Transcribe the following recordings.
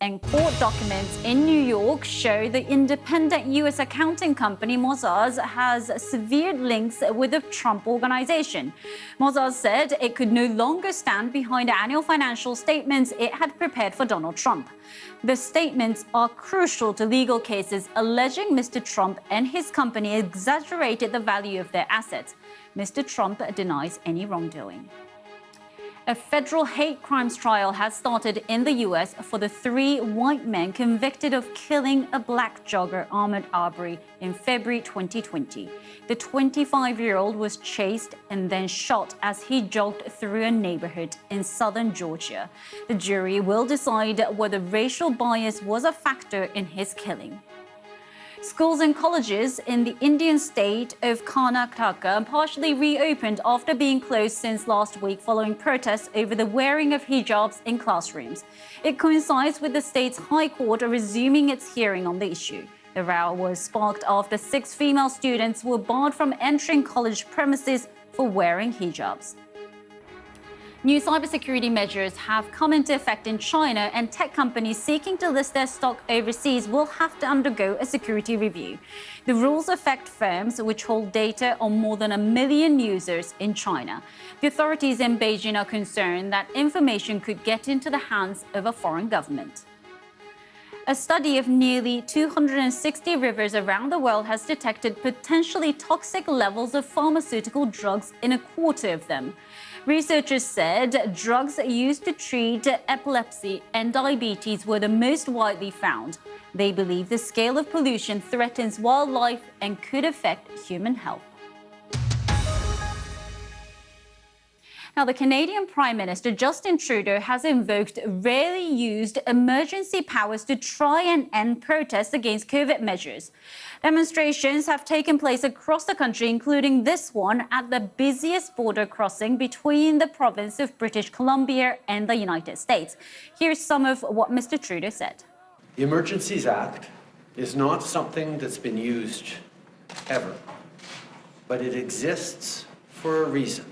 And court documents in New York show the independent U.S. accounting company Mossad has severed links with the Trump organization. Mossad said it could no longer stand behind the annual financial statements it had prepared for Donald Trump. The statements are crucial to legal cases alleging Mr. Trump and his company exaggerated the value of their assets. Mr. Trump denies any wrongdoing. A federal hate crimes trial has started in the U.S. for the 3 white men convicted of killing a black jogger, Ahmaud Arbery, in February 2020. The 25-year-old was chased and then shot as he jogged through a neighborhood in southern Georgia. The jury will decide whether racial bias was a factor in his killing. Schools and colleges in the Indian state of Karnataka partially reopened after being closed since last week following protests over the wearing of hijabs in classrooms. It coincides with the state's High Court resuming its hearing on the issue. The row was sparked after 6 female students were barred from entering college premises for wearing hijabs. New cybersecurity measures have come into effect in China, and tech companies seeking to list their stock overseas will have to undergo a security review. The rules affect firms which hold data on more than 1 million users in China. The authorities in Beijing are concerned that information could get into the hands of a foreign government. A study of nearly 260 rivers around the world has detected potentially toxic levels of pharmaceutical drugs in a quarter of them. Researchers said drugs used to treat epilepsy and diabetes were the most widely found. They believe the scale of pollution threatens wildlife and could affect human health. Now, the Canadian Prime Minister Justin Trudeau has invoked rarely used emergency powers to try and end protests against COVID measures. Demonstrations have taken place across the country, including this one at the busiest border crossing between the province of British Columbia and the United States. Here's some of what Mr. Trudeau said. The Emergencies Act is not something that's been used ever, but it exists for a reason.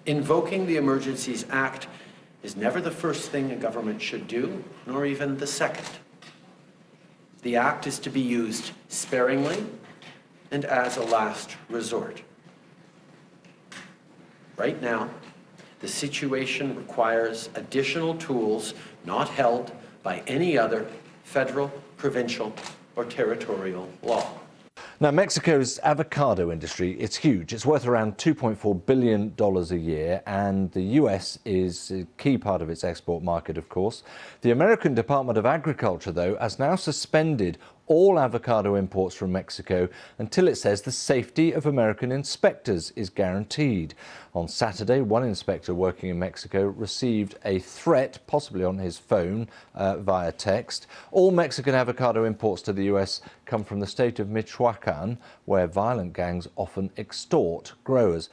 Invoking the Emergencies Act is never the first thing a government should do, nor even the second. The Act is to be used sparingly and as a last resort. Right now, the situation requires additional tools not held by any other federal, provincial, or territorial law. Now, Mexico's avocado industry, it's huge. It's worth around $2.4 billion a year, and the US is a key part of its export market, of course. The American Department of Agriculture, though, has now suspended all avocado imports from Mexico until it says the safety of American inspectors is guaranteed. On Saturday, one inspector working in Mexico received a threat, possibly on his phone, via text. All Mexican avocado imports to the US come from the state of Michoacan, where violent gangs often extort growers.